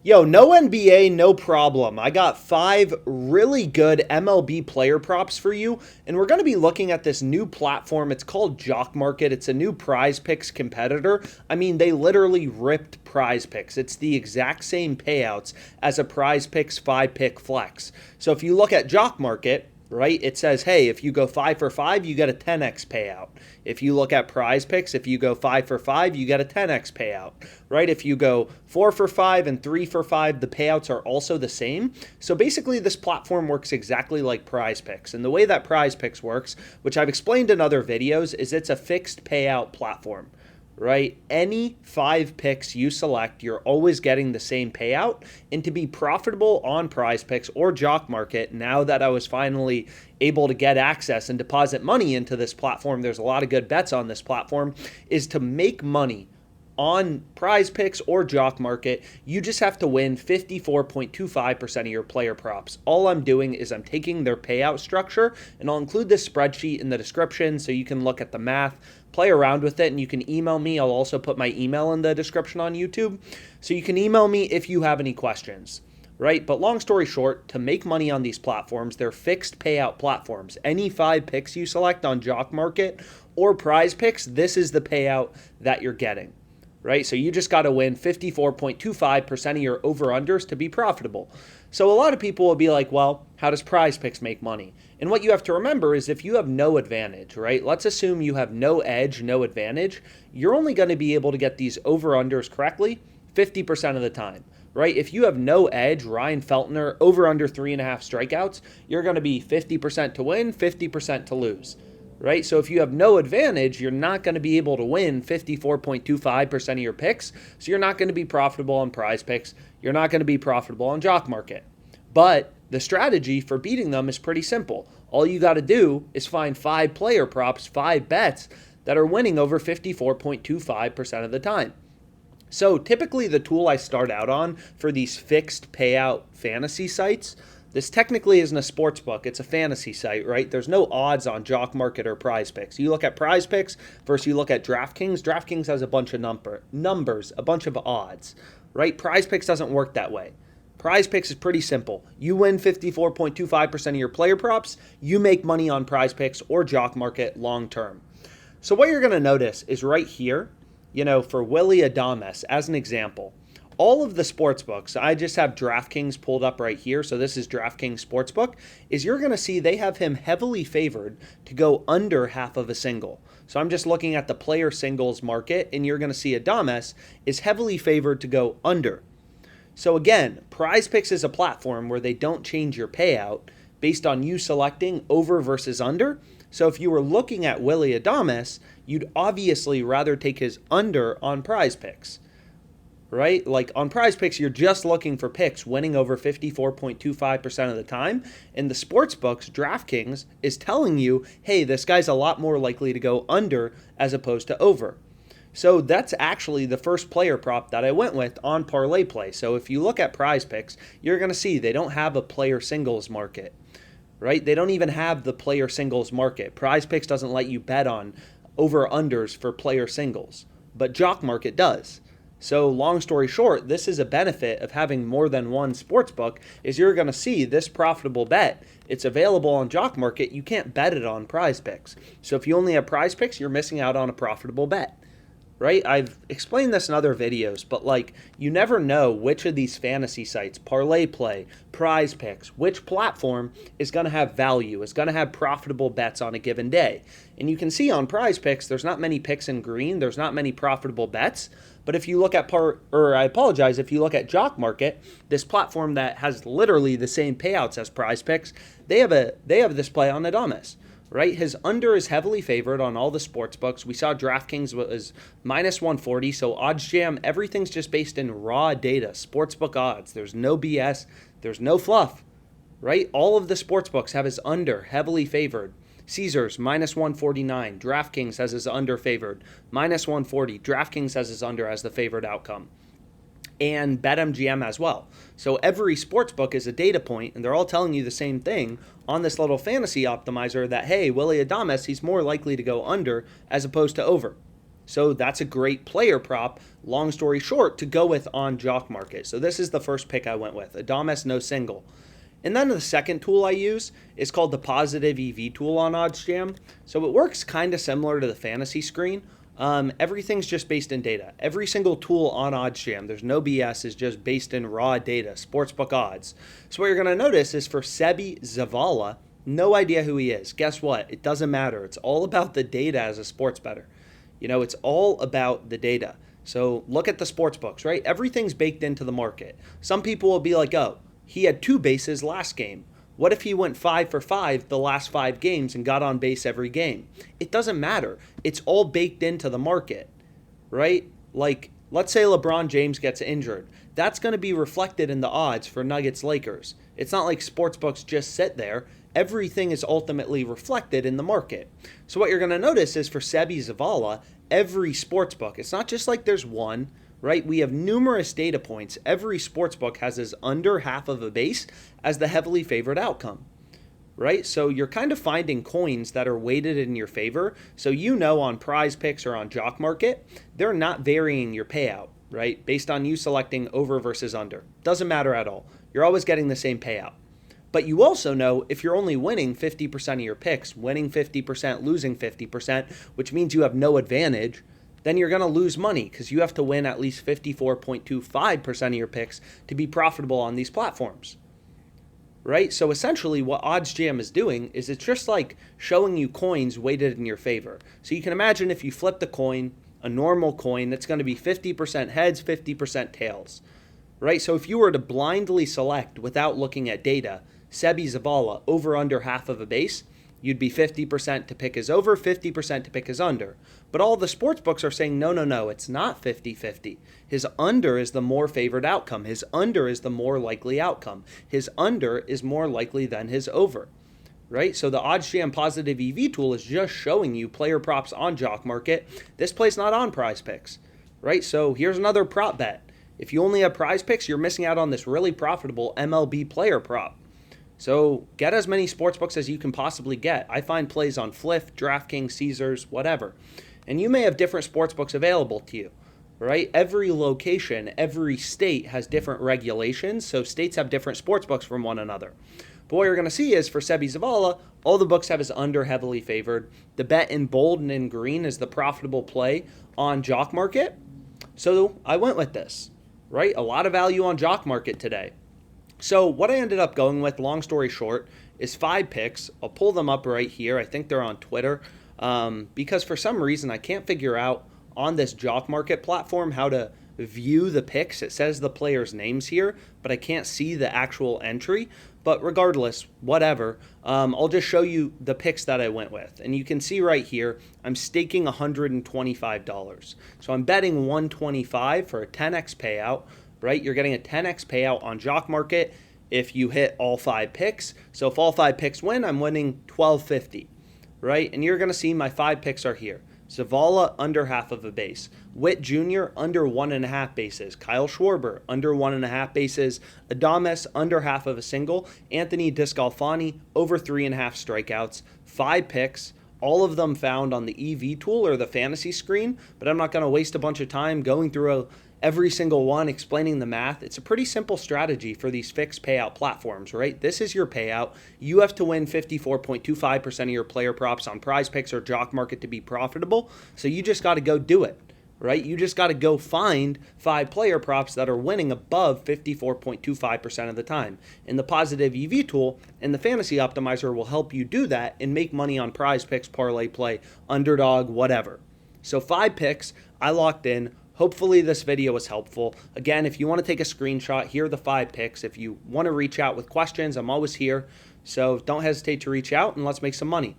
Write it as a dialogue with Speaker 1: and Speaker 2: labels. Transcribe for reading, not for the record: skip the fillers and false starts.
Speaker 1: Yo, no NBA, no problem. I got 5 really good MLB player props for you, and we're going to be looking at this new platform. It's called Jock Market. It's a new prize picks competitor. I mean, they literally ripped prize picks. It's the exact same payouts as a prize picks 5 pick flex. So if you look at Jock Market, right? It says, hey, if you go 5 for 5, you get a 10x payout. If you look at prize picks, if you go 5 for 5, you get a 10x payout, right? If you go 4 for 5 and 3 for 5, the payouts are also the same. So basically, this platform works exactly like prize picks. And the way that prize picks works, which I've explained in other videos, is it's a fixed payout platform, right? Any 5 picks you select, you're always getting the same payout. And to be profitable on prize picks or Jock Market, now that I was finally able to get access and deposit money into this platform, there's a lot of good bets on this platform, is to make money on prize picks or Jock Market, you just have to win 54.25% of your player props. All I'm doing is I'm taking their payout structure, and I'll include this spreadsheet in the description so you can look at the math, play around with it, and you can email me. I'll also put my email in the description on YouTube. So you can email me if you have any questions, right? But long story short, to make money on these platforms, they're fixed payout platforms. Any 5 picks you select on Jock Market or prize picks, this is the payout that you're getting, right? So you just got to win 54.25% of your over-unders to be profitable. So a lot of people will be like, well, how does prize picks make money? And what you have to remember is if you have no advantage, right? Let's assume you have no edge, no advantage. You're only going to be able to get these over-unders correctly 50% of the time, right? If you have no edge, Ryan Feltner, over under 3.5 strikeouts, you're going to be 50% to win, 50% to lose, right? So if you have no advantage, you're not going to be able to win 54.25% of your picks. So you're not going to be profitable on prize picks. You're not going to be profitable on Jock Market. But the strategy for beating them is pretty simple. All you got to do is find 5 player props, 5 bets that are winning over 54.25% of the time. So typically the tool I start out on for these fixed payout fantasy sites, this technically isn't a sports book. It's a fantasy site, right? There's no odds on Jock Market or prize picks. You look at prize picks versus you look at DraftKings. DraftKings has a bunch of numbers, a bunch of odds, right? Prize picks doesn't work that way. Prize picks is pretty simple. You win 54.25% of your player props. You make money on prize picks or Jock Market long term. So what you're going to notice is right here, for Willy Adames, as an example, all of the sports books, I just have DraftKings pulled up right here, so this is DraftKings Sportsbook, is you're going to see they have him heavily favored to go under half of a single. So I'm just looking at the player singles market, and you're going to see Adames is heavily favored to go under. So again, Prize Picks is a platform where they don't change your payout based on you selecting over versus under. So if you were looking at Willy Adames, you'd obviously rather take his under on Prize Picks, right? Like on Prize Picks, you're just looking for picks winning over 54.25% of the time. And the sports books, DraftKings, is telling you, hey, this guy's a lot more likely to go under as opposed to over. So that's actually the first player prop that I went with on Parlay Play. So if you look at Prize Picks, you're going to see they don't have a player singles market, right? They don't even have the player singles market. Prize Picks doesn't let you bet on over-unders for player singles, but Jock Market does. So long story short, this is a benefit of having more than one sports book, is you're going to see this profitable bet. It's available on Jock Market. You can't bet it on Prize Picks. So if you only have Prize Picks, you're missing out on a profitable bet, right? I've explained this in other videos, but you never know which of these fantasy sites, Parlay Play, Prize Picks, which platform is going to have value, is going to have profitable bets on a given day. And you can see on Prize Picks, there's not many picks in green, there's not many profitable bets. But if you look at if you look at Jock Market, this platform that has literally the same payouts as Prize Picks, they have this play on Adames, right? His under is heavily favored on all the sports books. We saw DraftKings was minus 140, so OddsJam, everything's just based in raw data, sportsbook odds. There's no BS, there's no fluff, right? All of the sports books have his under heavily favored. Caesars, minus 149. DraftKings has his under favored, minus 140. DraftKings has his under as the favored outcome. And BetMGM as well. So every sports book is a data point, and they're all telling you the same thing on this little fantasy optimizer that, hey, Willy Adames, he's more likely to go under as opposed to over. So that's a great player prop, long story short, to go with on Jock Market. So this is the first pick I went with, Adames no single. And then the second tool I use is called the Positive EV tool on OddsJam. So it works kind of similar to the fantasy screen. Everything's just based in data. Every single tool on OddsJam, there's no BS, is just based in raw data, sportsbook odds. So what you're going to notice is for Seby Zavala, no idea who he is. Guess what? It doesn't matter. It's all about the data as a sports bettor. It's all about the data. So look at the sports books, right? Everything's baked into the market. Some people will be like, oh, he had 2 bases last game. What if he went 5 for 5 the last 5 games and got on base every game? It doesn't matter. It's all baked into the market, right? Like, let's say LeBron James gets injured. That's going to be reflected in the odds for Nuggets Lakers. It's not like sportsbooks just sit there. Everything is ultimately reflected in the market. So what you're going to notice is for Seby Zavala, every sportsbook, it's not just like there's one, right? We have numerous data points. Every sportsbook has his under half of a base as the heavily favored outcome, right? So you're kind of finding coins that are weighted in your favor. So on Prize Picks or on Jock Market, they're not varying your payout, right? Based on you selecting over versus under. Doesn't matter at all. You're always getting the same payout. But you also know if you're only winning 50% of your picks, winning 50%, losing 50%, which means you have no advantage, then you're going to lose money because you have to win at least 54.25% of your picks to be profitable on these platforms, right? So essentially what OddsJam is doing is it's just like showing you coins weighted in your favor. So you can imagine if you flip the coin, a normal coin, that's going to be 50% heads, 50% tails, right? So if you were to blindly select without looking at data, Seby Zavala over under half of a base, you'd be 50% to pick his over, 50% to pick his under. But all the sports books are saying, no, it's not 50-50. His under is the more favored outcome. His under is the more likely outcome. His under is more likely than his over, right? So the OddsJam Positive EV tool is just showing you player props on Jock Market. This play's not on Prize Picks, right? So here's another prop bet. If you only have Prize Picks, you're missing out on this really profitable MLB player prop. So get as many sportsbooks as you can possibly get. I find plays on Fliff, DraftKings, Caesars, whatever. And you may have different sportsbooks available to you, right? Every location, every state has different regulations, so states have different sportsbooks from one another. But what you're going to see is for Seby Zavala, all the books have his under heavily favored. The bet in bold and in green is the profitable play on Jock Market. So I went with this, right? A lot of value on Jock Market today. So what I ended up going with, long story short, is 5 picks. I'll pull them up right here. I think they're on Twitter because for some reason I can't figure out on this Jock Market platform how to view the picks. It says the players' names here, but I can't see the actual entry. But regardless, whatever, I'll just show you the picks that I went with. And you can see right here, I'm staking $125. So I'm betting $125 for a 10x payout. Right? You're getting a 10x payout on Jock Market if you hit all 5 picks. So if all 5 picks win, I'm winning $12.50, right? And you're going to see my 5 picks are here. Zavala, under half of a base. Witt Jr., under 1.5 bases. Kyle Schwarber, under 1.5 bases. Adames, under half of a single. Anthony Descalfani, over 3.5 strikeouts. 5 picks. All of them found on the EV tool or the fantasy screen, but I'm not going to waste a bunch of time going through every single one, explaining the math. It's a pretty simple strategy for these fixed payout platforms, right? This is your payout. You have to win 54.25% of your player props on Prize Picks or Jock Market to be profitable. So you just got to go do it, right? You just got to go find 5 player props that are winning above 54.25% of the time. And the Positive EV tool and the Fantasy Optimizer will help you do that and make money on Prize Picks, Parlay Play, Underdog, whatever. So 5 picks, I locked in. Hopefully this video was helpful. Again, if you want to take a screenshot, here are the 5 picks. If you want to reach out with questions, I'm always here. So don't hesitate to reach out and let's make some money.